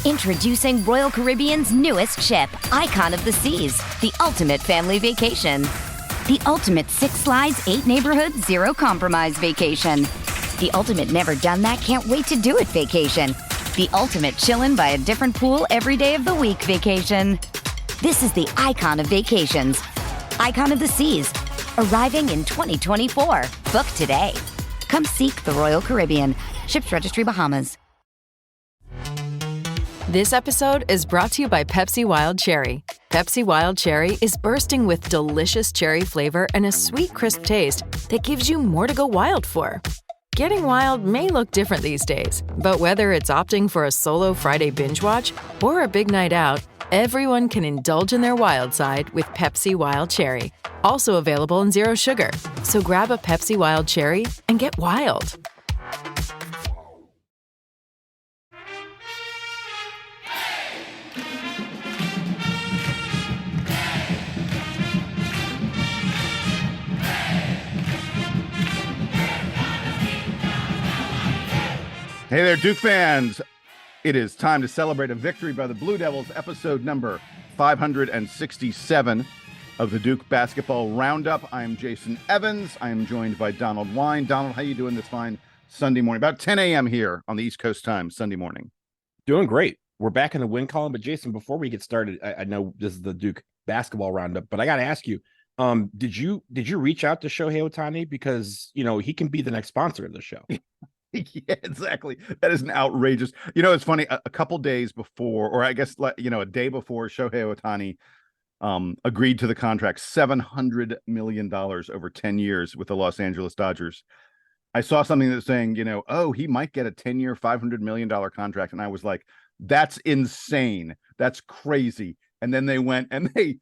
Introducing Royal Caribbean's newest ship, Icon of the Seas, the ultimate family vacation. The ultimate 6 slides, 8 neighborhoods, 0 compromise vacation. The ultimate never done that, can't wait to do it vacation. The ultimate chillin' by a different pool every day of the week vacation. This is the Icon of Vacations. Icon of the Seas, arriving in 2024. Book today. Come seek the Royal Caribbean. Ships Registry, Bahamas. This episode is brought to you by Pepsi Wild Cherry. Pepsi Wild Cherry is bursting with delicious cherry flavor and a sweet, crisp taste that gives you more to go wild for. Getting wild may look different these days, but whether it's opting for a solo Friday binge watch or a big night out, everyone can indulge in their wild side with Pepsi Wild Cherry. Also available in 0 sugar. So grab a Pepsi Wild Cherry and get wild. Hey there, Duke fans. It is time to celebrate a victory by the Blue Devils, episode number 567 of the Duke Basketball Roundup. I am Jason Evans. I am joined by Donald Wine. Donald, how you doing this fine Sunday morning? About 10 a.m. here on the East Coast time, Sunday morning. Doing great. We're back in the win column. But Jason, before we get started, I know this is the Duke Basketball Roundup, but I got to ask you, did you reach out to Shohei Ohtani? Because, you know, he can be the next sponsor of the show. Yeah, exactly. That is an outrageous. You know, it's funny. A couple days before, or I guess, you know, a day before Shohei Ohtani agreed to the contract, $700 million over 10 years with the Los Angeles Dodgers. I saw something that's saying, you know, oh, he might get a 10-year, $500 million contract. And I was like, that's insane. That's crazy. And then they went and they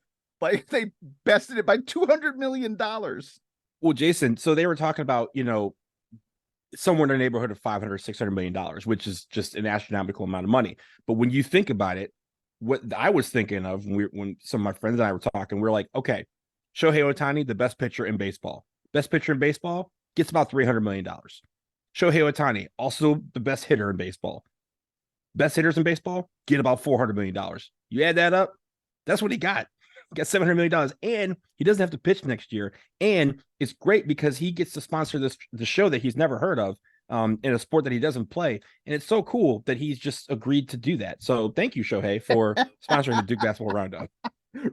bested it by $200 million. Well, Jason, so they were talking about, you know, somewhere in the neighborhood of $500, $600 million, which is just an astronomical amount of money. But when you think about it, what I was thinking of when some of my friends and I were talking, we're like, okay, Shohei Ohtani, the best pitcher in baseball. Best pitcher in baseball gets about $300 million. Shohei Ohtani, also the best hitter in baseball. Best hitters in baseball get about $400 million. You add that up, that's what he got. He got $700 million, and he doesn't have to pitch next year. And it's great because he gets to sponsor the show that he's never heard of in a sport that he doesn't play. And it's so cool that he's just agreed to do that. So thank you, Shohei, for sponsoring the Duke Basketball Roundup.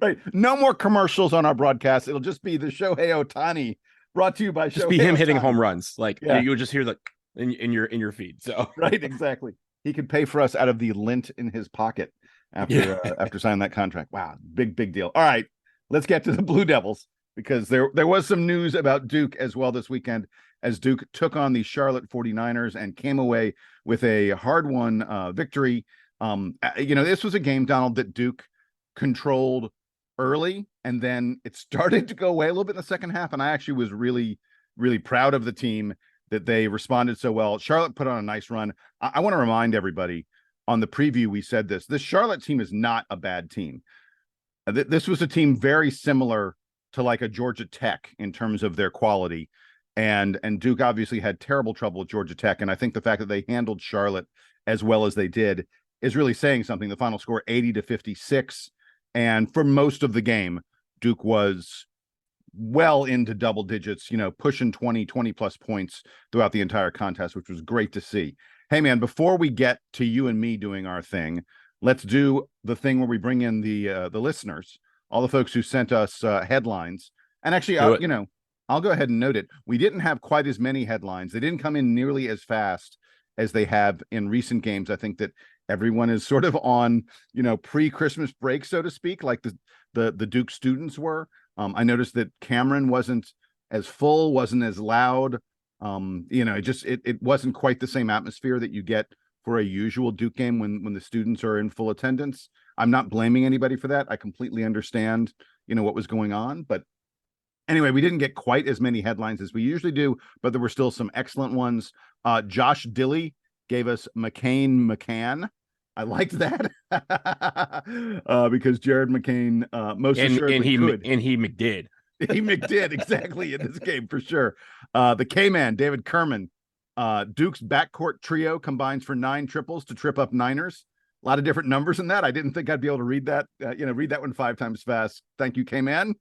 Right. No more commercials on our broadcast. It'll just be the Shohei Ohtani brought to you by just Shohei be him Ohtani. hitting home runs. Like yeah. You'll just hear the in your feed. So right, exactly. He could pay for us out of the lint in his pocket after signing that contract. Wow, big deal. All right. Let's get to the Blue Devils, because there was some news about Duke as well this weekend, as Duke took on the Charlotte 49ers and came away with a hard-won victory. You know, this was a game, Donald, that Duke controlled early, and then it started to go away a little bit in the second half, and I actually was really, really proud of the team that they responded so well. Charlotte put on a nice run. I want to remind everybody, on the preview we said this Charlotte team is not a bad team. This was a team very similar to like a Georgia Tech in terms of their quality. And Duke obviously had terrible trouble with Georgia Tech. And I think the fact that they handled Charlotte as well as they did is really saying something. The final score, 80-56. And for most of the game, Duke was well into double digits, you know, pushing 20 plus points throughout the entire contest, which was great to see. Hey, man, before we get to you and me doing our thing, let's do the thing where we bring in the listeners, all the folks who sent us headlines. And actually, I'll go ahead and note it. We didn't have quite as many headlines. They didn't come in nearly as fast as they have in recent games. I think that everyone is sort of on, you know, pre-Christmas break, so to speak, like the Duke students were. I noticed that Cameron wasn't as full, wasn't as loud. You know, it wasn't quite the same atmosphere that you get for a usual Duke game when the students are in full attendance. I'm not blaming anybody for that. I completely understand, you know, what was going on. But anyway, we didn't get quite as many headlines as we usually do, but there were still some excellent ones. Josh Dilley gave us McCain. I liked that because Jared McCain most assuredly could. And he McDid. He McDid, exactly, in this game for sure. The K-Man, David Kerman. Duke's backcourt trio combines for 9 triples to trip up Niners. A lot of different numbers in that. I didn't think I'd be able to read that. Read that one 5 times fast. Thank you, K-Man.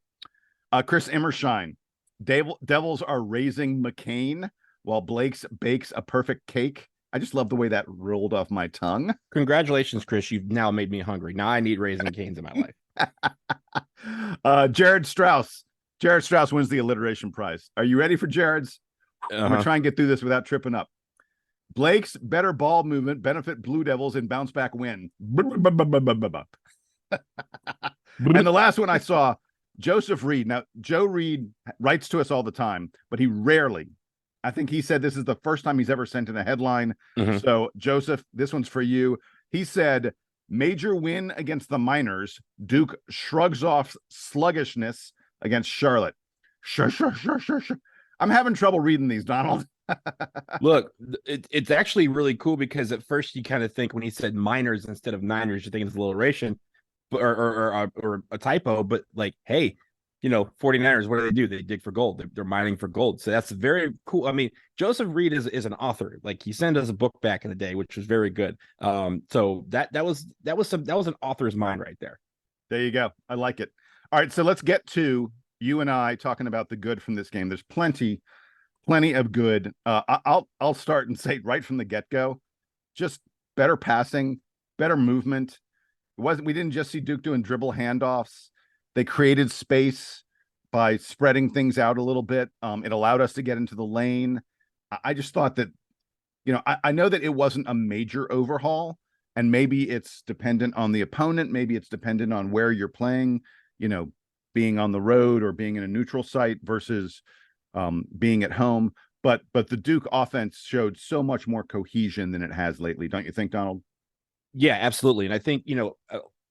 Chris Immershine. Devils are raising McCain while Blakes bakes a perfect cake. I just love the way that rolled off my tongue. Congratulations, Chris. You've now made me hungry. Now I need Raising Cane's in my life. Jared Strauss. Jared Strauss wins the alliteration prize. Are you ready for Jared's? I'm going to try and get through this without tripping up. Blake's better ball movement benefit Blue Devils in bounce back win. And the last one I saw, Joseph Reed. Now, Joe Reed writes to us all the time, but he rarely. I think he said this is the first time he's ever sent in a headline. Mm-hmm. So, Joseph, this one's for you. He said, major win against the Miners. Duke shrugs off sluggishness against Charlotte. Sure. I'm having trouble reading these, Donald. Look, it's actually really cool because at first you kind of think when he said Miners instead of Niners, you think it's alliteration or a typo. But like, hey, 49ers, what do? They dig for gold. They're mining for gold. So that's very cool. I mean, Joseph Reed is an author. Like, he sent us a book back in the day, which was very good. So that was an author's mind right there. There you go. I like it. All right, so let's get to you and I talking about the good from this game. There's plenty of good. I'll start and say right from the get-go, just better passing, better movement. We didn't just see Duke doing dribble handoffs. They created space by spreading things out a little bit. It allowed us to get into the lane. I just thought that, I know that it wasn't a major overhaul, and maybe it's dependent on the opponent. Maybe it's dependent on where you're playing, being on the road or being in a neutral site versus being at home. But the Duke offense showed so much more cohesion than it has lately. Don't you think, Donald? Yeah, absolutely. And I think,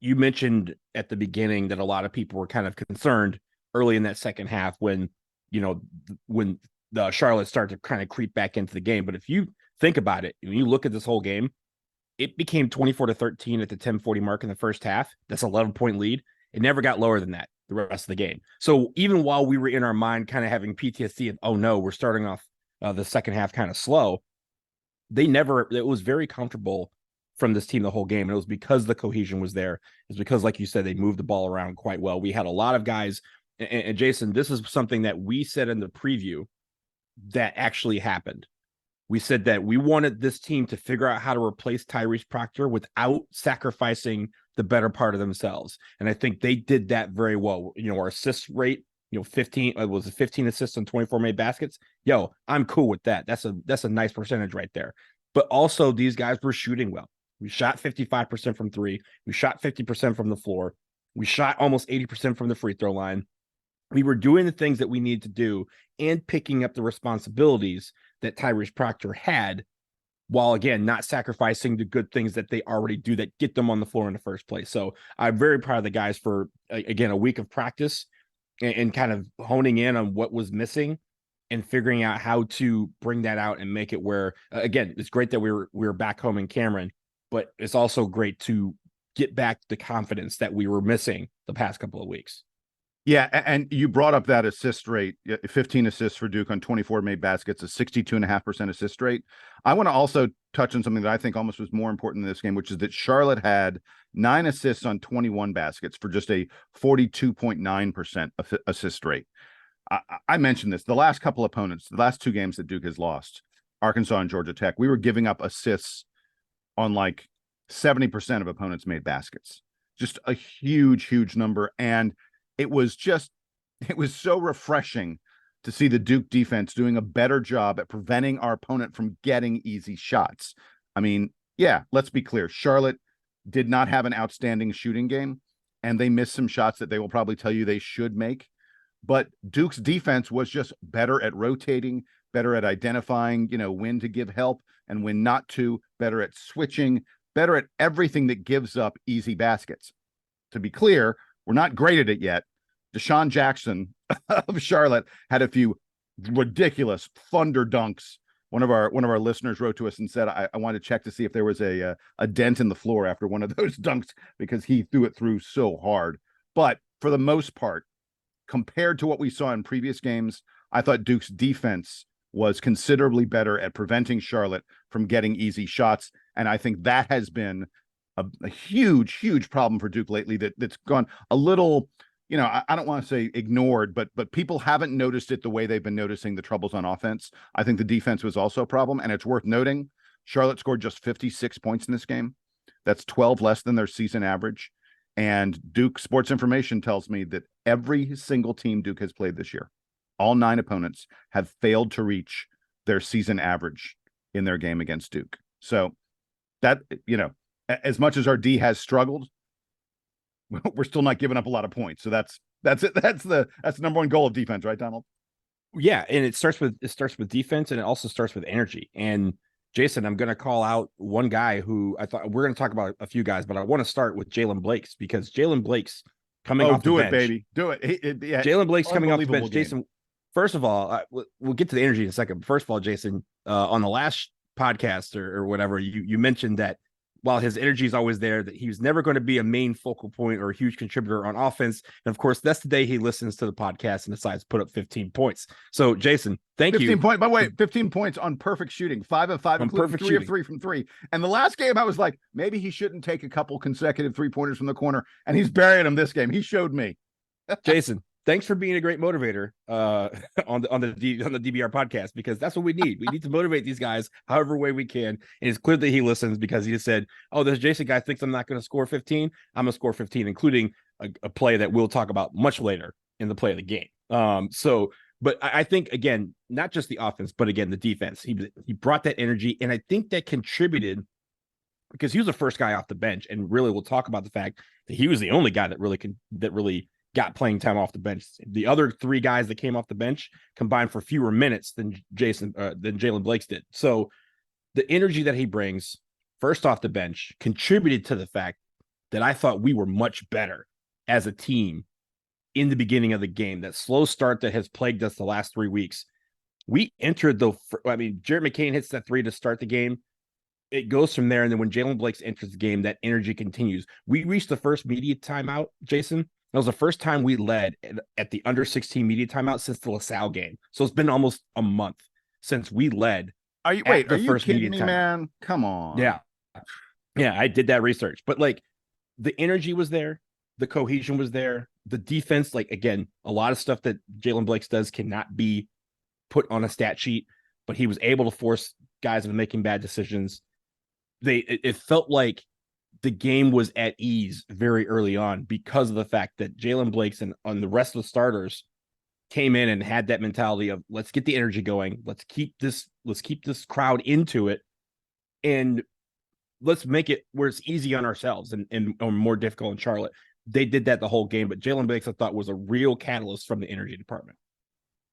you mentioned at the beginning that a lot of people were kind of concerned early in that second half when the Charlotte started to kind of creep back into the game. But if you think about it, when you look at this whole game, it became 24-13 at the 10:40 mark in the first half. That's an 11-point lead. It never got lower than that the rest of the game. So even while we were in our mind kind of having PTSD and, oh no, we're starting off the second half kind of slow, it was very comfortable from this team the whole game. And it was because the cohesion was there. It's because, like you said, they moved the ball around quite well. We had a lot of guys, and Jason, this is something that we said in the preview that actually happened. We said that we wanted this team to figure out how to replace Tyrese Proctor without sacrificing the better part of themselves. And I think they did that very well. Our assist rate, 15 assists on 24 made baskets. I'm cool with that. That's a nice percentage right there. But also, these guys were shooting well. We shot 55% from three. We shot 50% from the floor. We shot almost 80% from the free throw line. We were doing the things that we need to do and picking up the responsibilities that Tyrese Proctor had, while, again, not sacrificing the good things that they already do that get them on the floor in the first place. So I'm very proud of the guys for, again, a week of practice and kind of honing in on what was missing and figuring out how to bring that out and make it where, again, it's great that we were back home in Cameron, but it's also great to get back the confidence that we were missing the past couple of weeks. Yeah, and you brought up that assist rate, 15 assists for Duke on 24 made baskets, a 62.5% assist rate. I want to also touch on something that I think almost was more important in this game, which is that Charlotte had 9 assists on 21 baskets for just a 42.9% assist rate. I mentioned this. The last couple opponents, the last 2 games that Duke has lost, Arkansas and Georgia Tech, we were giving up assists on like 70% of opponents made baskets. Just a huge number. And it was so refreshing to see the Duke defense doing a better job at preventing our opponent from getting easy shots. I mean, yeah, let's be clear. Charlotte did not have an outstanding shooting game, and they missed some shots that they will probably tell you they should make. But Duke's defense was just better at rotating, better at identifying, when to give help and when not to, better at switching, better at everything that gives up easy baskets. To be clear, we're not great at it yet. Deshaun Jackson of Charlotte had a few ridiculous thunder dunks. One of our listeners wrote to us and said, I wanted to check to see if there was a dent in the floor after one of those dunks because he threw it through so hard. But for the most part, compared to what we saw in previous games, I thought Duke's defense was considerably better at preventing Charlotte from getting easy shots. And I think that has been a huge problem for Duke lately that's gone a little, I don't want to say ignored, but people haven't noticed it the way they've been noticing the troubles on offense. I think the defense was also a problem, and it's worth noting Charlotte scored just 56 points in this game. That's 12 less than their season average. And Duke Sports Information tells me that every single team Duke has played this year, all 9 opponents, have failed to reach their season average in their game against Duke. So that, as much as our D has struggled, we're still not giving up a lot of points. So that's it. That's the number one goal of defense, right, Donald? Yeah, and it starts with defense, and it also starts with energy. And Jason, I'm going to call out one guy who I thought we're going to talk about a few guys, but I want to start with Jaylen Blakes, because Jaylen Blakes coming off the bench. Do it, baby. Do it. Yeah, Jaylen Blakes coming off the bench. Game. Jason, first of all, we'll get to the energy in a second. First of all, Jason, on the last podcast or whatever, you mentioned that while his energy is always there, that he was never going to be a main focal point or a huge contributor on offense. And of course, that's the day he listens to the podcast and decides to put up 15 points. So, Jason, thank 15 you. 15 points on perfect shooting, 5 of 5, including 3 of 3 from 3. And the last game, I was like, maybe he shouldn't take a couple consecutive 3-pointers from the corner. And he's burying them this game. He showed me. Jason, thanks for being a great motivator on the DBR podcast, because that's what we need. We need to motivate these guys however way we can. And it's clear that he listens, because he just said, oh, this Jason guy thinks I'm not going to score 15. I'm going to score 15, including a play that we'll talk about much later in the play of the game. But I think, again, not just the offense, but again, the defense. He brought that energy, and I think that contributed, because he was the first guy off the bench, and really we'll talk about the fact that he was the only guy that really got playing time off the bench. The other 3 guys that came off the bench combined for fewer minutes than Jaylen Blakes did. So the energy that he brings first off the bench contributed to the fact that I thought we were much better as a team in the beginning of the game. That slow start that has plagued us the last 3 weeks. We entered Jared McCain hits that 3 to start the game. It goes from there. And then when Jaylen Blakes enters the game, that energy continues. We reached the first media timeout, Jason. That was the first time we led at the under 16 media timeout since the LaSalle game. So it's been almost a month since we led. Are you kidding me, man? Come on. Yeah, I did that research, but the energy was there, the cohesion was there, the defense. Again, a lot of stuff that Jaylen Blakes does cannot be put on a stat sheet, but he was able to force guys into making bad decisions. It felt like the game was at ease very early on, because of the fact that Jaylen Blakes and the rest of the starters came in and had that mentality of, let's get the energy going. Let's keep this crowd into it, and let's make it where it's easy on ourselves and more difficult in Charlotte. They did that the whole game, but Jaylen Blakes, I thought, was a real catalyst from the energy department.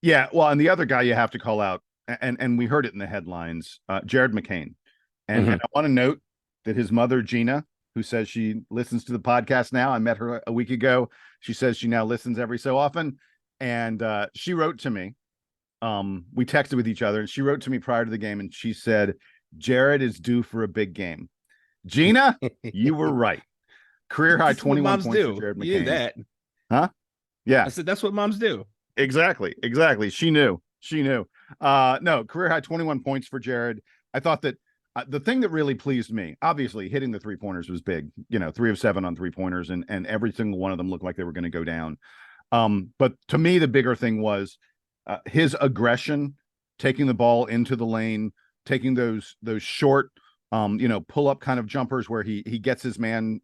Yeah. Well, and the other guy you have to call out, and we heard it in the headlines, Jared McCain. And I want to note that his mother, Gina, who says she listens to the podcast now. I met her a week ago. She says she now listens every so often. And she wrote to me. We texted with each other, and she wrote to me prior to the game, and she said, Jared is due for a big game. Gina, you were right. Career high 21 points for Jared McCain. You did that. Huh? Yeah. I said, that's what moms do. Exactly. She knew. No, career high 21 points for Jared. I thought that the thing that really pleased me, obviously hitting the 3-pointers was big, 3 of 7 on 3-pointers, and every single one of them looked like they were going to go down. But to me, the bigger thing was his aggression, taking the ball into the lane, taking those short, pull up kind of jumpers where he gets his man,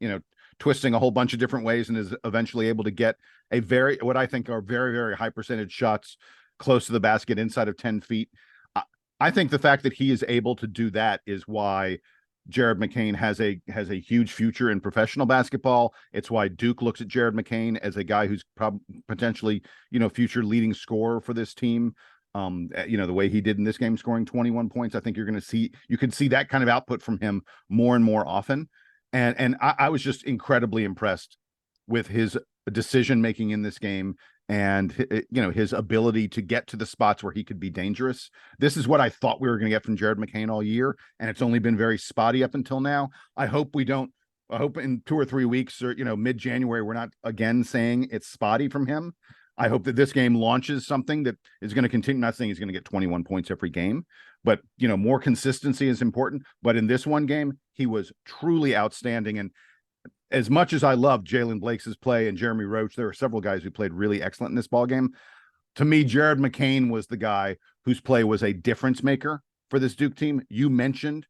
twisting a whole bunch of different ways, and is eventually able to get what I think are very, very high percentage shots close to the basket inside of 10 feet. I think the fact that he is able to do that is why Jared McCain has a huge future in professional basketball. It's why Duke looks at Jared McCain as a guy who's potentially, future leading scorer for this team. The way he did in this game, scoring 21 points. I think you can see that kind of output from him more and more often. And I was just incredibly impressed with his decision making in this game, and his ability to get to the spots where he could be dangerous. This is what I thought we were going to get from Jared McCain all year, and it's only been very spotty up until now. I hope in 2 or 3 weeks or mid-January we're not again saying it's spotty from him. I hope that this game launches something that is going to continue. Not saying he's going to get 21 points every game, but more consistency is important. But in this one game, he was truly outstanding. And as much as I love Jaylen Blakes' play and Jeremy Roach, there are several guys who played really excellent in this ball game. To me, Jared McCain was the guy whose play was a difference maker for this Duke team. You mentioned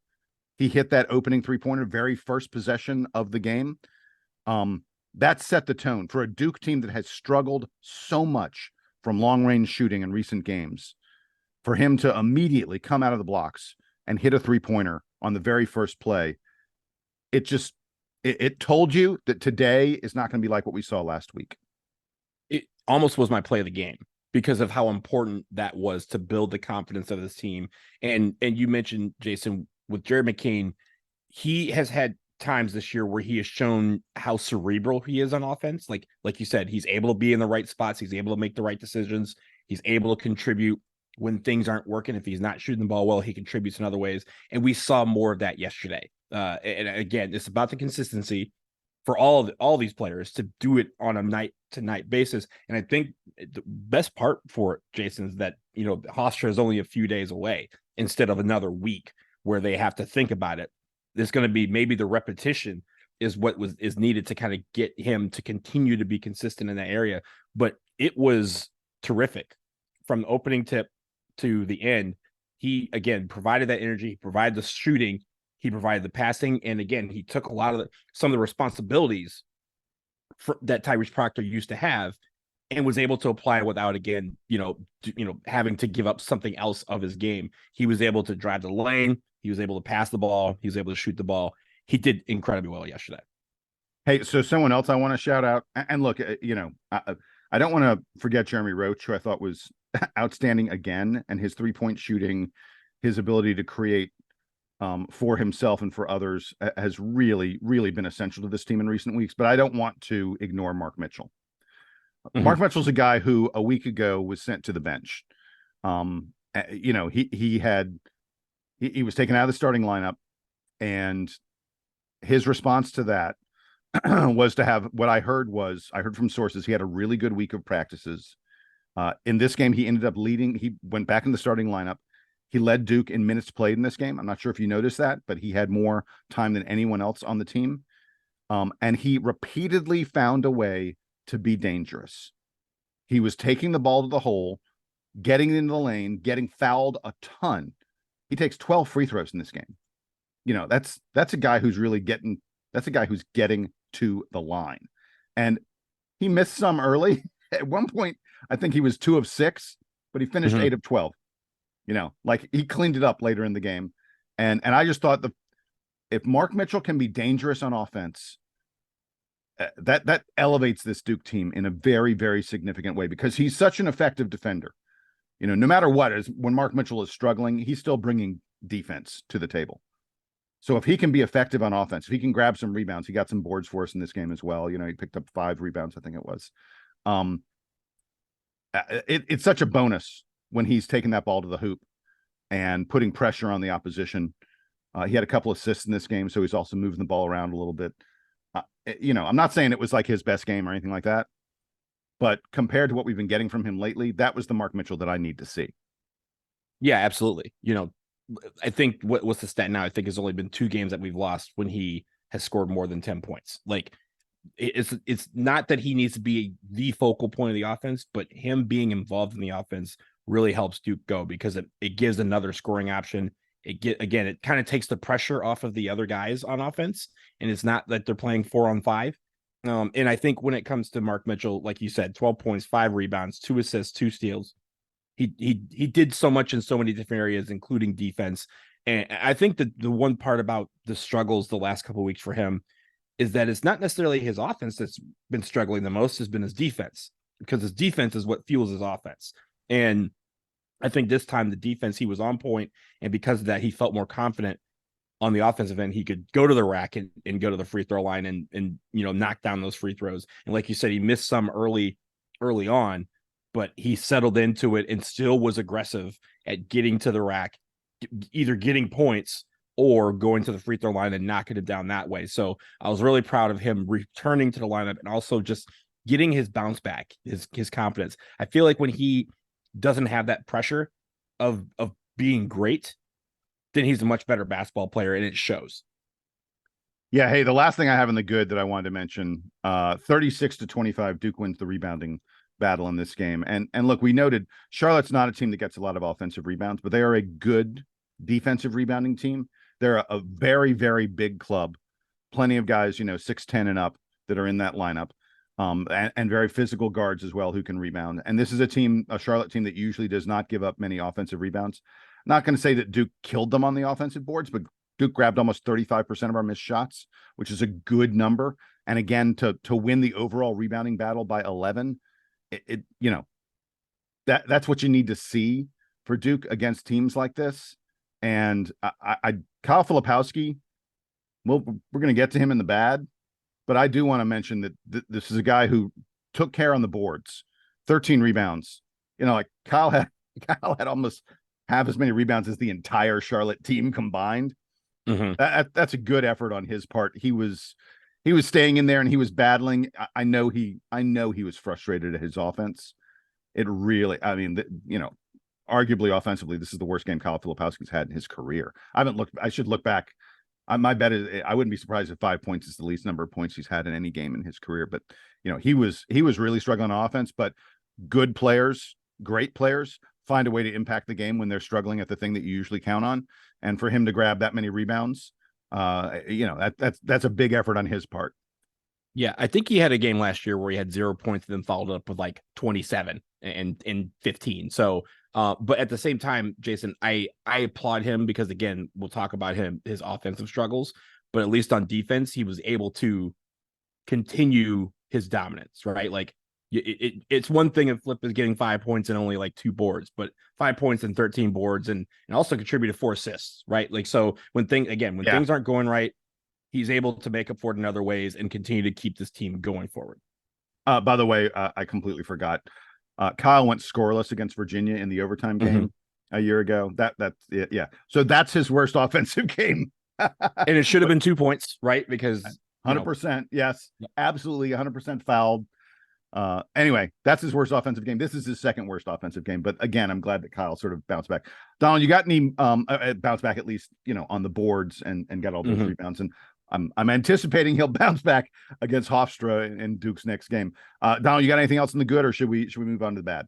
he hit that opening three-pointer, very first possession of the game. That set the tone for a Duke team that has struggled so much from long-range shooting in recent games. For him to immediately come out of the blocks and hit a three-pointer on the very first play, it told you that today is not going to be like what we saw last week. It almost was my play of the game because of how important that was to build the confidence of this team. And you mentioned, Jason, with Jared McCain, he has had times this year where he has shown how cerebral he is on offense. Like you said, he's able to be in the right spots. He's able to make the right decisions. He's able to contribute when things aren't working. If he's not shooting the ball well, he contributes in other ways. And we saw more of that yesterday. And again, it's about the consistency for all these players to do it on a night to night basis. And I think the best part for it, Jason, is that, Hofstra is only a few days away instead of another week where they have to think about it. There's going to be maybe the repetition is what is needed to kind of get him to continue to be consistent in that area. But it was terrific from the opening tip to the end. He, again, provided that energy, he provided the shooting, he provided the passing. And again, he took some of the responsibilities that Tyrese Proctor used to have and was able to apply without, again, having to give up something else of his game. He was able to drive the lane. He was able to pass the ball. He was able to shoot the ball. He did incredibly well yesterday. Hey, so someone else I want to shout out, and look, I don't want to forget Jeremy Roach, who I thought was outstanding again, and his three-point shooting, his ability to create for himself and for others has really, really been essential to this team in recent weeks. But I don't want to ignore Mark Mitchell. Mm-hmm. Mark Mitchell's a guy who a week ago was sent to the bench. He was taken out of the starting lineup, and his response to that was to have what I heard from sources. He had a really good week of practices. In this game, he ended up leading. He went back in the starting lineup. He led Duke in minutes played in this game. I'm not sure if you noticed that, but he had more time than anyone else on the team. And he repeatedly found a way to be dangerous. He was taking the ball to the hole, getting into the lane, getting fouled a ton. He takes 12 free throws in this game. That's a guy who's really getting to the line. And he missed some early. At one point, I think he was 2 of 6, but he finished 8 of 12. He cleaned it up later in the game. And I just thought if Mark Mitchell can be dangerous on offense, that elevates this Duke team in a very, very significant way, because he's such an effective defender. No matter what, when Mark Mitchell is struggling, he's still bringing defense to the table. So if he can be effective on offense, if he can grab some rebounds, he got some boards for us in this game as well. He picked up 5 rebounds, I think it was. It's such a bonus when he's taking that ball to the hoop and putting pressure on the opposition. He had a couple assists in this game, so he's also moving the ball around a little bit. I'm not saying it was like his best game or anything like that, but compared to what we've been getting from him lately, that was the Mark Mitchell that I need to see. Yeah, absolutely. I think what's the stat now? I think it's only been 2 games that we've lost when he has scored more than 10 points. Like, it's not that he needs to be the focal point of the offense, but him being involved in the offense really helps Duke go, because it gives another scoring option. It kind of takes the pressure off of the other guys on offense, and it's not that they're playing 4-on-5. And I think when it comes to Mark Mitchell, like you said, 12 points, 5 rebounds, 2 assists, 2 steals. He did so much in so many different areas, including defense. And I think that the one part about the struggles the last couple of weeks for him is that it's not necessarily his offense that's been struggling the most, has been his defense, because his defense is what fuels his offense. And I think this time the defense, he was on point, and because of that, he felt more confident on the offensive end. He could go to the rack and go to the free throw line and knock down those free throws. And like you said, he missed some early on, but he settled into it and still was aggressive at getting to the rack, either getting points or going to the free throw line and knocking it down that way. So I was really proud of him returning to the lineup and also just getting his bounce back, his confidence. I feel like when he doesn't have that pressure of being great, then he's a much better basketball player, and it shows. Yeah. Hey, the last thing I have in the good that I wanted to mention, 36-25, Duke wins the rebounding battle in this game. And look, we noted Charlotte's not a team that gets a lot of offensive rebounds, but they are a good defensive rebounding team. They're a very, very big club. Plenty of guys, 6'10" and up that are in that lineup. And very physical guards as well who can rebound. And this is a Charlotte team that usually does not give up many offensive rebounds. Not going to say that Duke killed them on the offensive boards, but Duke grabbed almost 35% of our missed shots, which is a good number. And again, to win the overall rebounding battle by 11, that's what you need to see for Duke against teams like this. And Kyle Filipowski, we're going to get to him in the bad, but I do want to mention that this is a guy who took care on the boards, 13 rebounds. Like Kyle had almost half as many rebounds as the entire Charlotte team combined. Mm-hmm. That's a good effort on his part. He was staying in there and he was battling. I know he was frustrated at his offense. It really, arguably offensively, this is the worst game Kyle Filipowski's had in his career. I should look back. My bet is I wouldn't be surprised if 5 points is the least number of points he's had in any game in his career. But he was really struggling on offense. But good players, great players, find a way to impact the game when they're struggling at the thing that you usually count on. And for him to grab that many rebounds, that's a big effort on his part. Yeah, I think he had a game last year where he had 0 points and then followed up with like 27 and 15. So, but at the same time, Jason, I applaud him because, again, we'll talk about his offensive struggles, but at least on defense, he was able to continue his dominance, right? Like it's one thing if Flip is getting 5 points and only like 2 boards, but 5 points and 13 boards and also contributed 4 assists, right? Like, so when things aren't going right, he's able to make up for it in other ways and continue to keep this team going forward. By the way, I completely forgot. Kyle went scoreless against Virginia in the overtime game a year ago. That's it. Yeah. So that's his worst offensive game. And it should have been 2 points, right? Because 100%. Yes, absolutely. 100% fouled. Anyway, that's his worst offensive game. This is his second worst offensive game. But again, I'm glad that Kyle sort of bounced back. Donald, you got any bounce back at least, on the boards and got all those rebounds. And I'm anticipating he'll bounce back against Hofstra in Duke's next game. Donald, you got anything else in the good, or should we move on to the bad?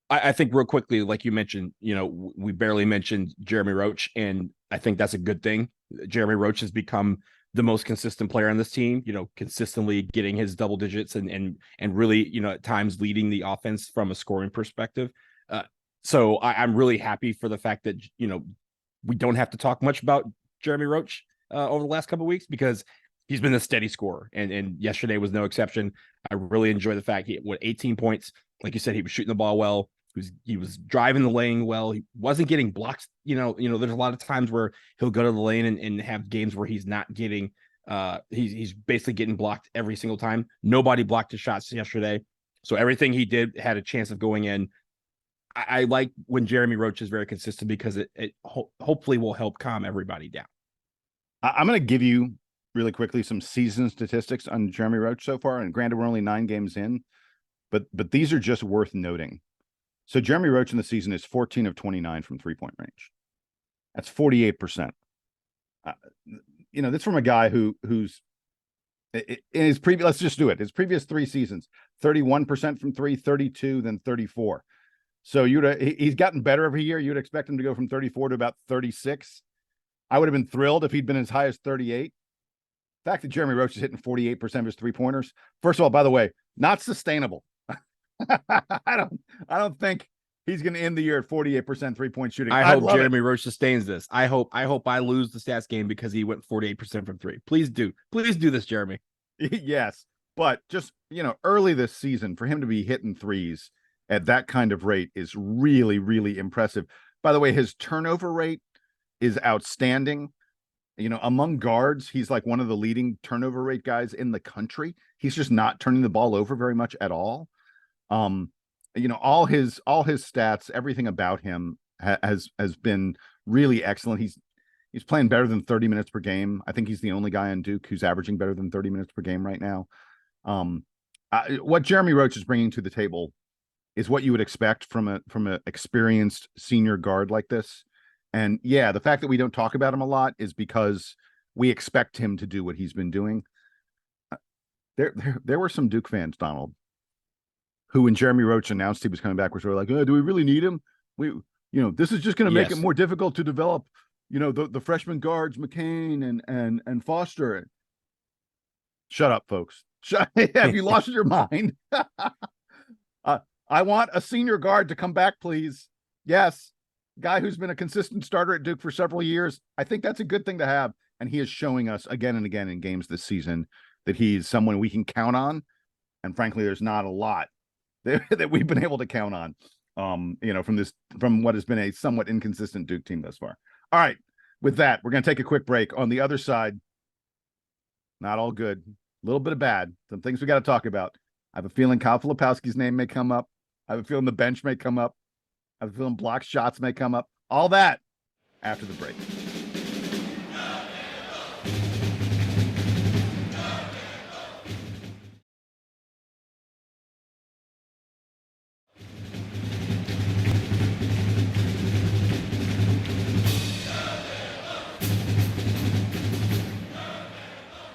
I think real quickly, like you mentioned, we barely mentioned Jeremy Roach, and I think that's a good thing. Jeremy Roach has become the most consistent player on this team, consistently getting his double digits and really, at times leading the offense from a scoring perspective. So I'm really happy for the fact that, we don't have to talk much about Jeremy Roach over the last couple of weeks because he's been a steady scorer. And yesterday was no exception. I really enjoy the fact he had 18 points. Like you said, he was shooting the ball well. He was driving the lane well. He wasn't getting blocked. There's a lot of times where he'll go to the lane and have games where he's not getting he's basically getting blocked every single time. Nobody blocked his shots yesterday. So everything he did had a chance of going in. I like when Jeremy Roach is very consistent because it hopefully will help calm everybody down. I'm going to give you really quickly some season statistics on Jeremy Roach so far. And granted, we're only 9 games in, but these are just worth noting. So Jeremy Roach in the season is 14 of 29 from 3-point range. That's 48%. That's from a guy who's in his previous, let's just do it. His previous 3 seasons, 31% from 3, 32, then 34. So he's gotten better every year. You'd expect him to go from 34 to about 36. I would have been thrilled if he'd been as high as 38. The fact that Jeremy Roach is hitting 48% of his 3-pointers. First of all, by the way, not sustainable. I don't think he's going to end the year at 48% 3-point shooting. I hope Jeremy Roach sustains this. I hope I lose the stats game because he went 48% from 3. Please do this, Jeremy. Yes, but just early this season for him to be hitting threes at that kind of rate is really, really impressive. By the way, his turnover rate is outstanding. Among guards, he's like one of the leading turnover rate guys in the country. He's just not turning the ball over very much at all. All his stats, everything about him has been really excellent. He's playing better than 30 minutes per game. I think he's the only guy on Duke who's averaging better than 30 minutes per game right now. what Jeremy Roach is bringing to the table is what you would expect from a experienced senior guard like this. And yeah, the fact that we don't talk about him a lot is because we expect him to do what he's been doing. There were some Duke fans, Donald, who when Jeremy Roach announced he was coming back, were sort of like, oh, do we really need him? This is just going to make it more difficult to develop, the freshman guards, McCain and Foster. Shut up, folks. Have you lost your mind? I want a senior guard to come back, please. Yes. Guy who's been a consistent starter at Duke for several years. I think that's a good thing to have. And he is showing us again and again in games this season that he's someone we can count on. And frankly, there's not a lot that we've been able to count on, from what has been a somewhat inconsistent Duke team thus far. All right. With that, we're going to take a quick break. On the other side, not all good. A little bit of bad. Some things we got to talk about. I have a feeling Kyle Filipowski's name may come up. I have a feeling the bench may come up. I have a feeling block shots may come up. All that after the break.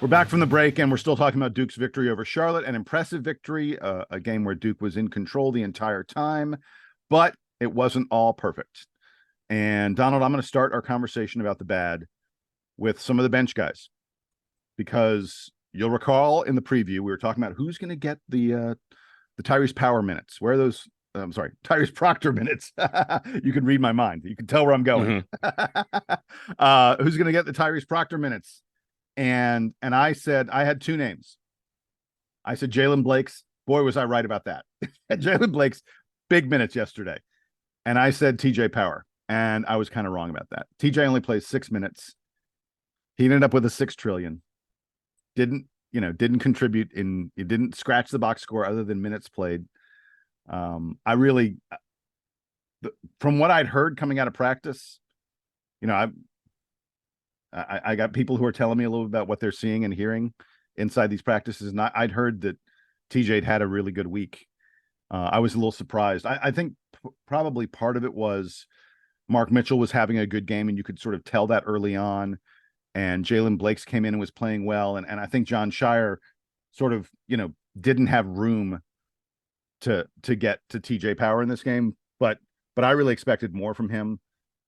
We're back from the break, and we're still talking about Duke's victory over Charlotte, an impressive victory, a game where Duke was in control the entire time, but it wasn't all perfect. And Donald, I'm going to start our conversation about the bad with some of the bench guys, because you'll recall in the preview, we were talking about who's going to get the Tyrese Power minutes. Where are those? I'm sorry, Tyrese Proctor minutes. You can read my mind. You can tell where I'm going. Mm-hmm. Who's going to get the Tyrese Proctor minutes? And I said, I had two names. I said Jaylen Blakes. Boy, was I right about that. Jaylen Blakes, big minutes yesterday. And I said TJ Power. And I was kind of wrong about that. TJ only plays 6 minutes. He ended up with a 6 trillion. Didn't contribute it didn't scratch the box score other than minutes played. From what I'd heard coming out of practice, I got people who are telling me a little bit about what they're seeing and hearing inside these practices. And I'd heard that TJ had a really good week. I was a little surprised. I think probably part of it was Mark Mitchell was having a good game, and you could sort of tell that early on. And Jaylen Blakes came in and was playing well. And I think John Shire sort of, didn't have room to get to TJ Power in this game. But I really expected more from him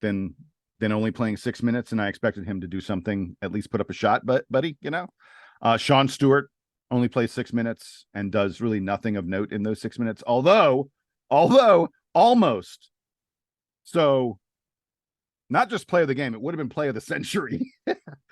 than only playing 6 minutes, and I expected him to do something, at least put up a shot, buddy, Sean Stewart only plays 6 minutes and does really nothing of note in those 6 minutes, although almost. So not just play of the game, it would have been play of the century.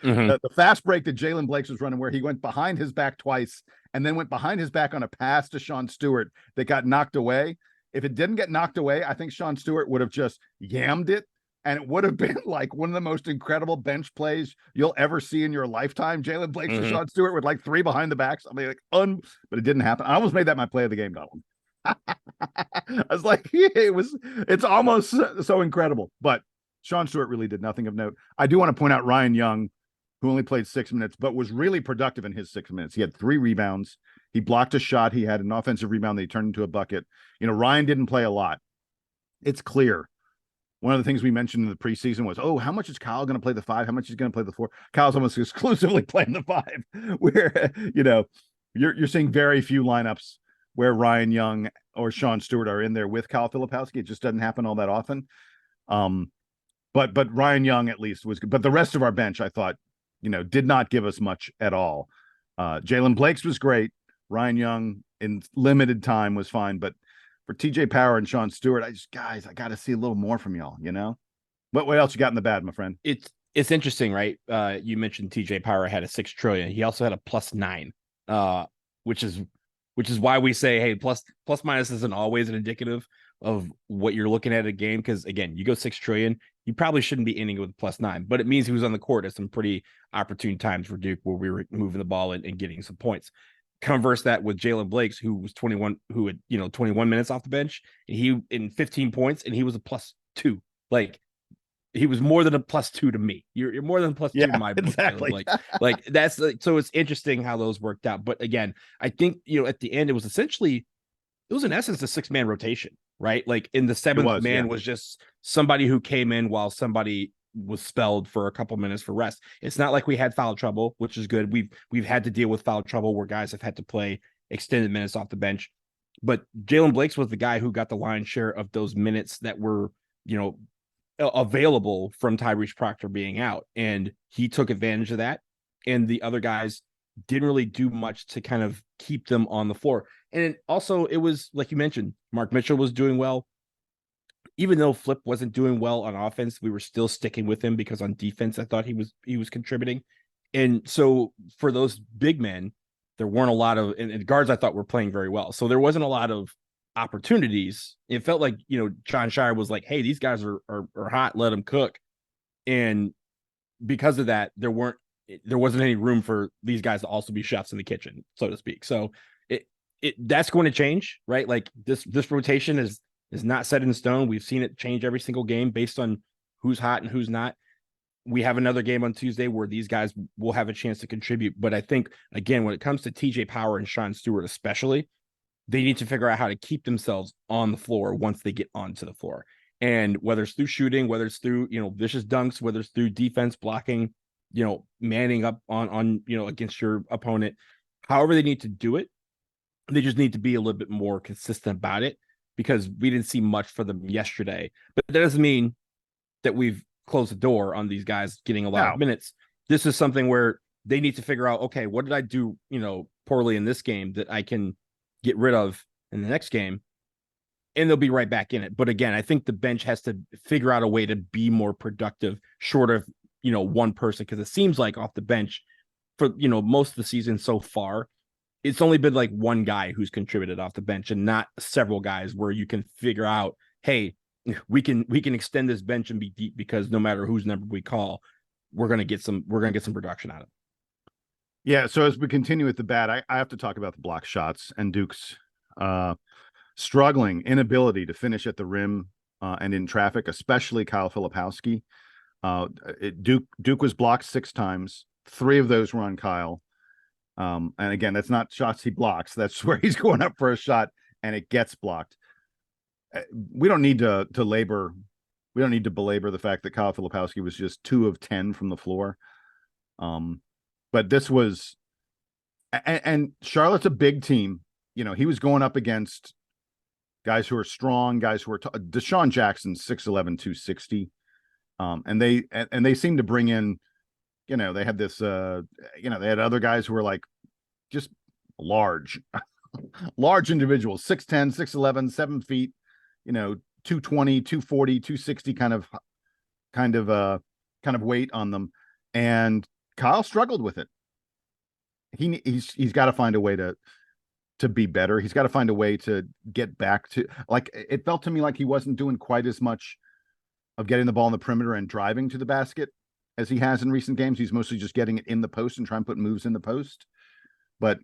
Mm-hmm. The fast break that Jaylen Blakes was running, where he went behind his back twice and then went behind his back on a pass to Sean Stewart that got knocked away. If it didn't get knocked away, I think Sean Stewart would have just yammed it. And it would have been like one of the most incredible bench plays you'll ever see in your lifetime. Jaylen Blakes and Sean Stewart with like 3 behind the backs. I mean, but it didn't happen. I almost made that my play of the game, Donald. I was like, it's almost so incredible. But Sean Stewart really did nothing of note. I do want to point out Ryan Young, who only played 6 minutes, but was really productive in his 6 minutes. He had 3 rebounds. He blocked a shot. He had an offensive rebound that he turned into a bucket. Ryan didn't play a lot. It's clear. One of the things we mentioned in the preseason was, how much is Kyle going to play the 5? How much is going to play the 4? Kyle's almost exclusively playing the 5, where, you're seeing very few lineups where Ryan Young or Sean Stewart are in there with Kyle Filipowski. It just doesn't happen all that often. But Ryan Young at least was good. But the rest of our bench, I thought, did not give us much at all. Jaylen Blakes was great. Ryan Young in limited time was fine, but for TJ Power and Sean Stewart, I got to see a little more from y'all, What else you got in the bad, my friend? It's interesting, right? You mentioned TJ Power had a 6 trillion. He also had a +9, which is why we say, hey, plus minus isn't always an indicative of what you're looking at a game. Because again, you go 6 trillion, you probably shouldn't be ending with +9, but it means he was on the court at some pretty opportune times for Duke where we were moving the ball and getting some points. Converse that with Jaylen Blakes, who was 21, who had 21 minutes off the bench, and he in 15 points, and he was a +2. Like, he was more than a +2 to me. You're more than a +2 Yeah, in my book. exactly. Like that's so it's interesting how those worked out. But again, I think at the end it was in essence a 6-man rotation, right? Like in the seventh man was just somebody who came in while somebody was spelled for a couple minutes for rest. It's not like we had foul trouble, which is good. We've had to deal with foul trouble where guys have had to play extended minutes off the bench. But Jaylen Blakes was the guy who got the lion's share of those minutes that were, available from Tyrese Proctor being out. And he took advantage of that. And the other guys didn't really do much to kind of keep them on the floor. And also it was, like you mentioned, Mark Mitchell was doing well. Even though Flip wasn't doing well on offense, we were still sticking with him because on defense, I thought he was contributing. And so for those big men, there weren't a lot of, and guards I thought were playing very well. So there wasn't a lot of opportunities. It felt like, John Shire was like, hey, these guys are hot, let them cook. And because of that, there wasn't any room for these guys to also be chefs in the kitchen, so to speak. So that's going to change, right? Like this rotation is not set in stone. We've seen it change every single game based on who's hot and who's not. We have another game on Tuesday where these guys will have a chance to contribute. But I think, again, when it comes to TJ Power and Sean Stewart especially, they need to figure out how to keep themselves on the floor once they get onto the floor. And whether it's through shooting, whether it's through, vicious dunks, whether it's through defense, blocking, manning up on against your opponent, however they need to do it, they just need to be a little bit more consistent about it, because we didn't see much for them yesterday. But that doesn't mean that we've closed the door on these guys getting a lot of minutes. This is something where they need to figure out, okay, what did I do, poorly in this game that I can get rid of in the next game? And they'll be right back in it. But again, I think the bench has to figure out a way to be more productive short of, one person, because it seems like off the bench for, most of the season so far, it's only been like one guy who's contributed off the bench and not several guys where you can figure out, hey, we can extend this bench and be deep, because no matter whose number we call, we're going to get some production out of it. Yeah. So as we continue with the bad, I have to talk about the block shots and Duke's struggling inability to finish at the rim and in traffic, especially Kyle Filipowski. Duke was blocked 6 times. 3 of those were on Kyle. And again, that's not shots he blocks. That's where he's going up for a shot and it gets blocked. We don't need to belabor the fact that Kyle Filipowski was just 2 of 10 from the floor. But this was, and Charlotte's a big team. He was going up against guys who are strong, guys who are Deshaun Jackson, 6'11", 260. And they seem to bring in, they had this, they had other guys who were like just large individuals, 6'10", 6'11", 7 feet, 220, 240, 260 kind of weight on them. And Kyle struggled with it. He's got to find a way to be better. He's got to find a way to get back to, like, it felt to me like he wasn't doing quite as much of getting the ball in the perimeter and driving to the basket as he has in recent games. He's mostly just getting it in the post and trying to put moves in the post. But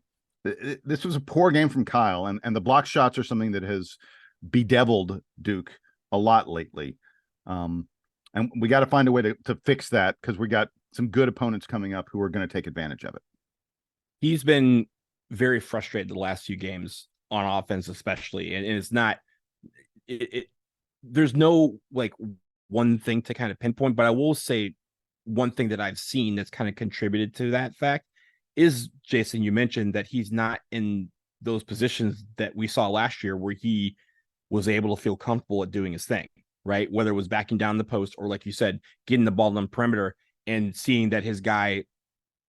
this was a poor game from Kyle, and the block shots are something that has bedeviled Duke a lot lately. And we got to find a way to fix that, because we got some good opponents coming up who are going to take advantage of it. He's been very frustrated the last few games on offense, especially. And it's not, there's no like one thing to kind of pinpoint, but I will say one thing that I've seen that's kind of contributed to that fact is, Jason, you mentioned that he's not in those positions that we saw last year where he was able to feel comfortable at doing his thing, right? Whether it was backing down the post or, like you said, getting the ball on the perimeter and seeing that his guy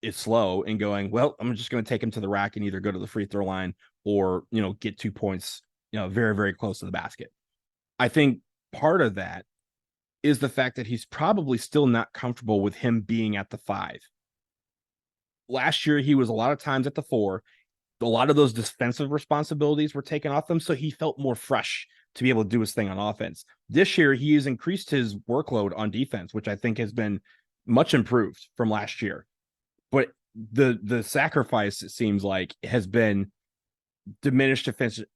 is slow and going, well, I'm just going to take him to the rack and either go to the free throw line or, get 2 points, very, very close to the basket. I think part of that is the fact that he's probably still not comfortable with him being at the 5. Last year, he was a lot of times at the 4. A lot of those defensive responsibilities were taken off him, so he felt more fresh to be able to do his thing on offense. This year, he has increased his workload on defense, which I think has been much improved from last year. But the sacrifice, it seems like, has been diminished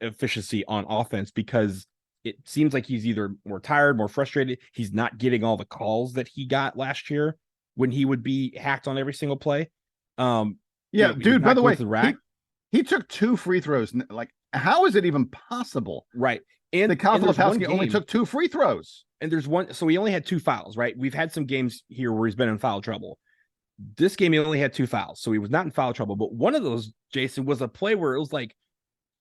efficiency on offense, because it seems like he's either more tired, more frustrated. He's not getting all the calls that he got last year when he would be hacked on every single play. Yeah, dude, by the way, the rack. He took 2 free throws. Like, how is it even possible? Right. And Kyle Filipowski only took 2 free throws. And there's one, so he only had 2 fouls, right? We've had some games here where he's been in foul trouble. This game, he only had 2 fouls, so he was not in foul trouble. But one of those, Jason, was a play where it was like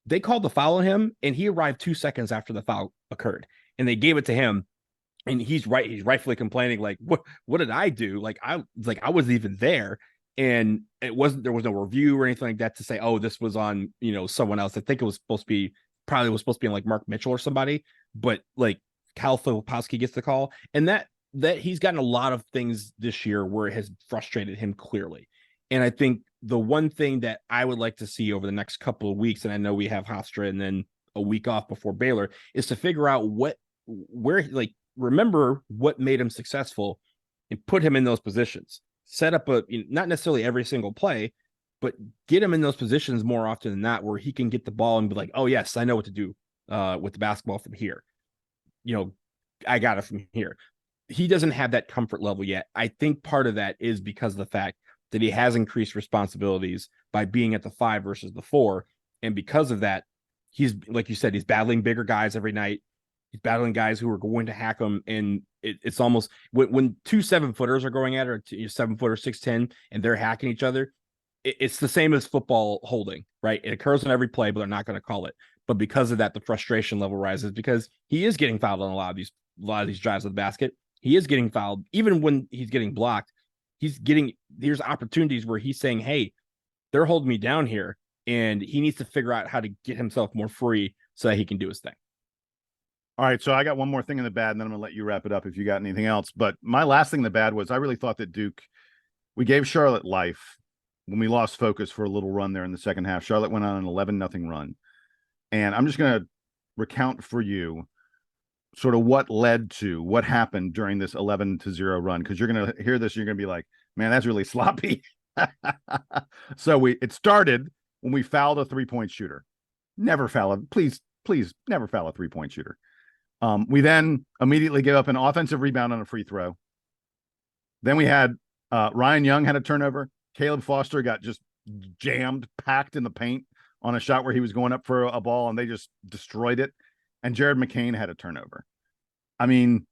they called the foul on him, and he arrived 2 seconds after the foul occurred, and they gave it to him. And he's rightfully complaining, like, what did I do? Like, I wasn't even there. And there was no review or anything like that to say, oh, this was on, someone else. I think it was supposed to be on like Mark Mitchell or somebody, but like Kyle Filipowski gets the call. And that he's gotten a lot of things this year where it has frustrated him clearly. And I think the one thing that I would like to see over the next couple of weeks, and I know we have Hofstra and then a week off before Baylor, is to figure out remember what made him successful and put him in those positions. Set up not necessarily every single play, but get him in those positions more often than not, where he can get the ball and be like, oh yes, I know what to do with the basketball from here. I got it from here. He doesn't have that comfort level yet. I think part of that is because of the fact that he has increased responsibilities by being at the 5 versus the 4. And because of that, he's, like you said, he's battling bigger guys every night. He's battling guys who are going to hack him, and it's almost when 2 7-footers are going at it, or 7-footer 6'10", and they're hacking each other. It's the same as football holding, right? It occurs on every play, but they're not going to call it. But because of that, the frustration level rises because he is getting fouled on a lot of these drives to the basket. He is getting fouled even when he's getting blocked. There's opportunities where he's saying, "Hey, they're holding me down here," and he needs to figure out how to get himself more free so that he can do his thing. All right, so I got one more thing in the bad, and then I'm going to let you wrap it up if you got anything else. But my last thing in the bad was I really thought that Duke, we gave Charlotte life when we lost focus for a little run there in the second half. Charlotte went on an 11-0 run. And I'm just going to recount for you sort of what happened during this 11-0 run, because you're going to hear this, you're going to be like, man, that's really sloppy. So it started when we fouled a 3-point shooter. Never foul it. Please, never foul a 3-point shooter. We then immediately gave up an offensive rebound on a free throw. Then we had Ryan Young had a turnover. Caleb Foster got just packed in the paint on a shot where he was going up for a ball, and they just destroyed it. And Jared McCain had a turnover. I mean,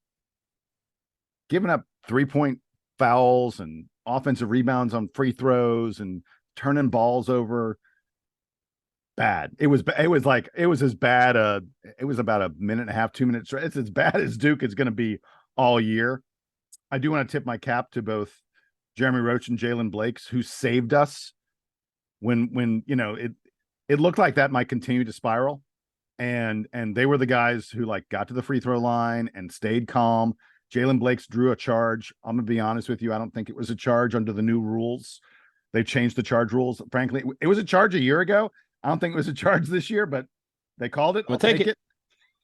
giving up 3-point fouls and offensive rebounds on free throws and turning balls over. Bad. It was as bad. It was about a minute and a half, 2 minutes. It's as bad as Duke is going to be all year. I do want to tip my cap to both Jeremy Roach and Jaylen Blakes, who saved us when it looked like that might continue to spiral. And they were the guys who got to the free throw line and stayed calm. Jaylen Blakes drew a charge. I'm gonna be honest with you. I don't think it was a charge under the new rules. They've changed the charge rules. Frankly, it was a charge a year ago. I don't think it was a charge this year, but they called it. I'll take it.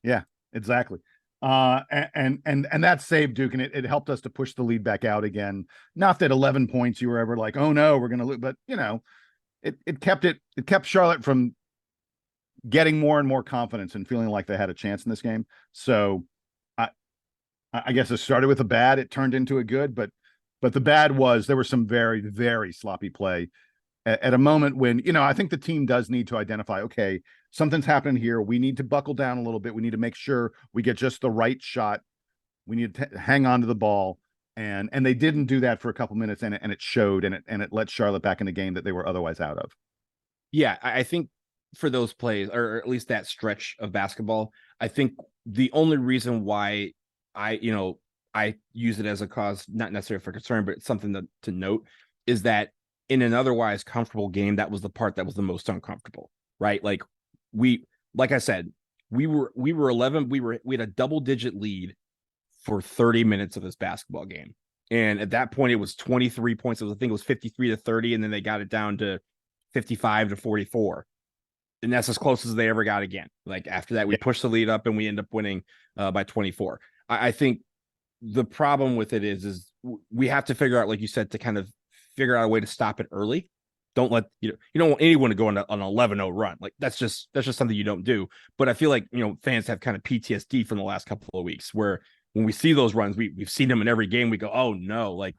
Yeah, exactly. And that saved Duke, and it helped us to push the lead back out again. Not that 11 points you were ever like, oh no, we're gonna lose, but it kept Charlotte from getting more and more confidence and feeling like they had a chance in this game. So I guess it started with a bad, it turned into a good, but the bad was there was some very, very sloppy play at a moment when, I think the team does need to identify, okay, something's happening here. We need to buckle down a little bit. We need to make sure we get just the right shot. We need to hang on to the ball. And they didn't do that for a couple minutes, and it showed, and it let Charlotte back in the game that they were otherwise out of. Yeah, I think for those plays, or at least that stretch of basketball, I think the only reason why I use it as a cause, not necessarily for concern, but something to note, is that in an otherwise comfortable game, that was the part that was the most uncomfortable, right? Like I said, we were 11, we had a double-digit lead for 30 minutes of this basketball game. And at that point, it was 23 points. I think it was 53-30, and then they got it down to 55-44. And that's as close as they ever got again. After that, we pushed the lead up, and we end up winning by 24. I think the problem with it is we have to figure out, like you said, to kind of figure out a way to stop it early. don't let you don't want anyone to go on an 11-0 run. Like that's just something you don't do. But I feel like fans have kind of PTSD from the last couple of weeks where when we see those runs, we've seen them in every game. We go, oh no, like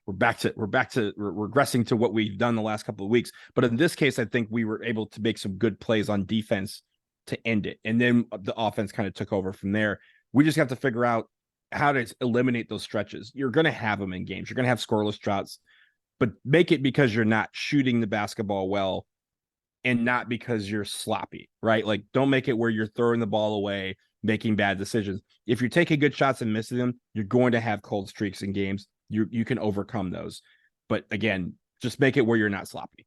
we're regressing to what we've done the last couple of weeks. But in this case, I think we were able to make some good plays on defense to end it, and then the offense kind of took over from there. We just have to figure out how to eliminate those stretches. You're going to have them in games. You're going to have scoreless droughts, but make it because you're not shooting the basketball well and not because you're sloppy, right? Like don't make it where you're throwing the ball away, making bad decisions. If you're taking good shots and missing them, you're going to have cold streaks in games. You can overcome those. But again, just make it where you're not sloppy.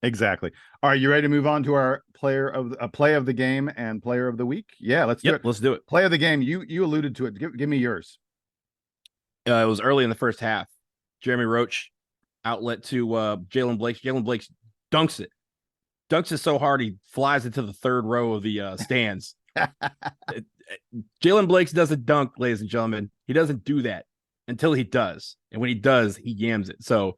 Exactly. All right, you ready to move on to our play of the game and player of the week? Yeah, let's do it. Let's do it. Play of the game. You alluded to it. Give me yours. It was early in the first half. Jeremy Roach outlet to Jaylen Blakes. Jaylen Blakes dunks it so hard he flies into the third row of the stands. Jaylen Blakes doesn't dunk, ladies and gentlemen. He doesn't do that until he does, and when he does, he yams it. So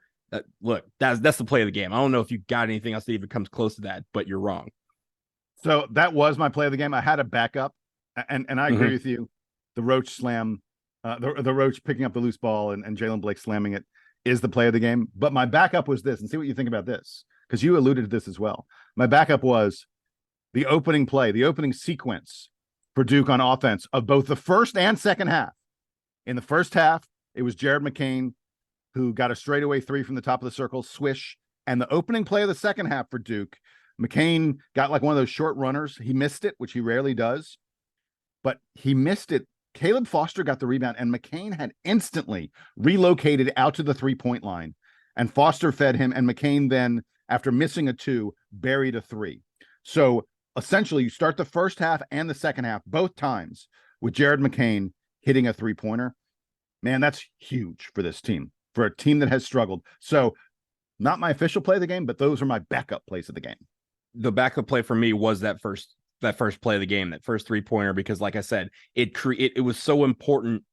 look, that's the play of the game. I don't know if you got anything else that even comes close to that, but you're wrong. So that was my play of the game. I had a backup, and I agree with you. The Roach slam, the Roach picking up the loose ball and Jaylen Blake slamming it is the play of the game. But my backup was this, and see what you think about this, because you alluded to this as well. My backup was the opening play, the opening sequence for Duke on offense of both the first and second half. In the first half, it was Jared McCain who got a straightaway three from the top of the circle, swish. And the opening play of the second half for Duke, McCain got like one of those short runners. He missed it, which he rarely does, but he missed it. Caleb Foster got the rebound, and McCain had instantly relocated out to the 3-point line, and Foster fed him, and McCain then, after missing a two, buried a three. So essentially, you start the first half and the second half both times with Jared McCain hitting a 3-pointer. Man, that's huge for this team, for a team that has struggled. So not my official play of the game, but those are my backup plays of the game. The backup play for me was that first play of the game, that first 3-pointer, because like I said, it was so important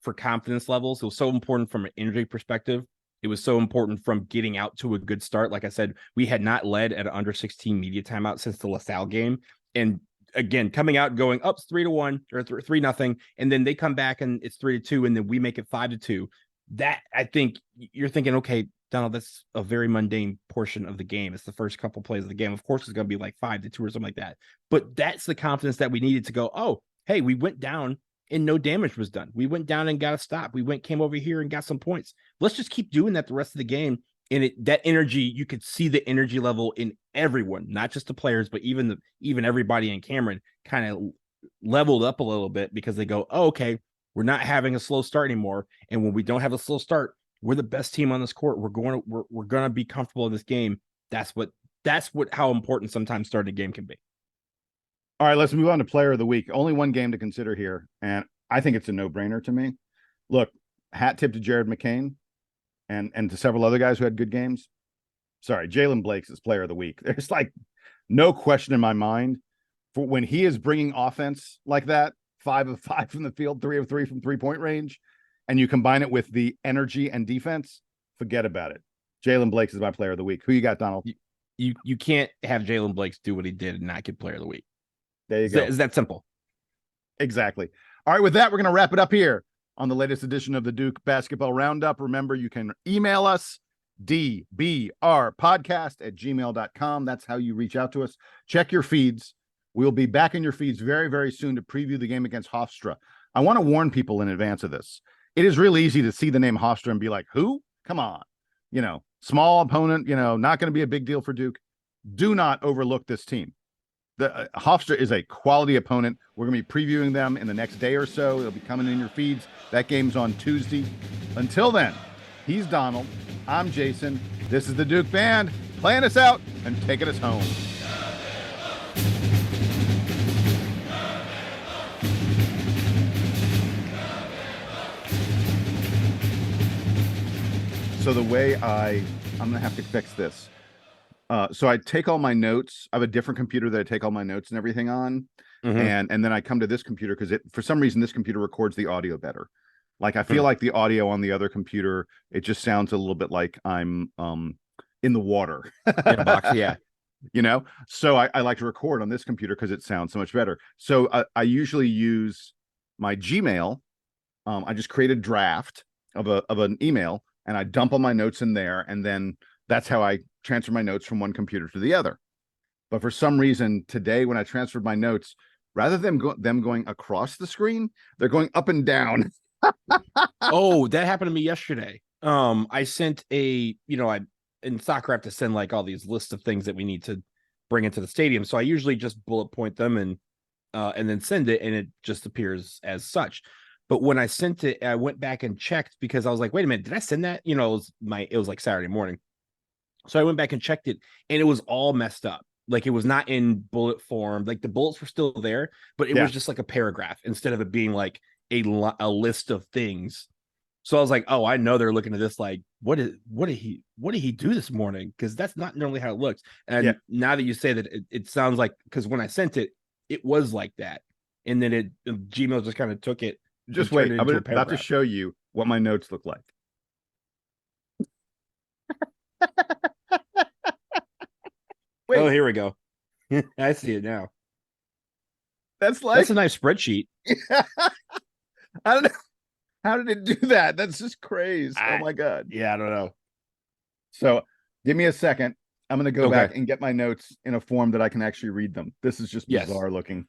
for confidence levels. It was so important from an injury perspective. It was so important from getting out to a good start. Like I said, we had not led at an under 16 media timeout since the LaSalle game. And again, coming out and going up 3-1 or 3-0, and then they come back and it's 3-2, and then we make it 5-2. That, I think you're thinking, okay, Donald, that's a very mundane portion of the game. It's the first couple plays of the game. Of course, it's going to be like 5-2 or something like that. But that's the confidence that we needed to go, oh, hey, we went down and no damage was done. We went down and got a stop. Came over here and got some points. Let's just keep doing that the rest of the game. And that energy, you could see the energy level in everyone, not just the players, but even everybody in Cameron kind of leveled up a little bit, because they go, oh, okay, we're not having a slow start anymore. And when we don't have a slow start, we're the best team on this court. We're going to be comfortable in this game. That's how important sometimes starting a game can be. All right, let's move on to player of the week. Only one game to consider here, and I think it's a no-brainer to me. Look, hat tip to Jared McCain and to several other guys who had good games. Sorry, Jaylen Blakes is player of the week. There's like no question in my mind for when he is bringing offense like that, 5 of 5 from the field, 3 of 3 from 3-point range, and you combine it with the energy and defense, forget about it. Jaylen Blakes is my player of the week. Who you got, Donald? You can't have Jaylen Blakes do what he did and not get player of the week. There you go. Is that simple? Exactly. All right, with that, we're going to wrap it up here on the latest edition of the Duke Basketball Roundup. Remember, you can email us, dbrpodcast@gmail.com. That's how you reach out to us. Check your feeds. We'll be back in your feeds very, very soon to preview the game against Hofstra. I want to warn people in advance of this. It is really easy to see the name Hofstra and be like, who? Come on. Small opponent, not going to be a big deal for Duke. Do not overlook this team. The Hofstra is a quality opponent. We're going to be previewing them in the next day or so. It'll be coming in your feeds. That game's on Tuesday. Until then, he's Donald. I'm Jason. This is the Duke Band playing us out and taking us home. So the way I'm going to have to fix this. So I take all my notes. I have a different computer that I take all my notes and everything on. Mm-hmm. And then I come to this computer because for some reason, this computer records the audio better. Like I feel like the audio on the other computer, it just sounds a little bit like I'm in the water. In a box, yeah. So I like to record on this computer because it sounds so much better. So I usually use my Gmail. I just create a draft of an email and I dump all my notes in there, and then that's how I transfer my notes from one computer to the other. But for some reason today, when I transferred my notes, rather than them going across the screen, they're going up and down. Oh, that happened to me yesterday. I sent in soccer I have to send like all these lists of things that we need to bring into the stadium. So I usually just bullet point them and then send it, and it just appears as such. But when I sent it, I went back and checked because I was like, wait a minute, did I send that? It was like Saturday morning. So I went back and checked it, and it was all messed up. Like, it was not in bullet form. Like, the bullets were still there, but it was just like a paragraph instead of it being like a list of things. So I was like, oh, I know they're looking at this like, what did he do this morning? Because that's not normally how it looks. And now that you say that, it sounds like, because when I sent it, it was like that. And then Gmail just kind of took it. Just wait. I'm about to show you what my notes look like. Wait. Oh, here we go. I see it now. That's a nice spreadsheet. I don't know. How did it do that? That's just crazy. Oh my God. Yeah, I don't know. So give me a second. I'm going to go back and get my notes in a form that I can actually read them. This is just bizarre looking.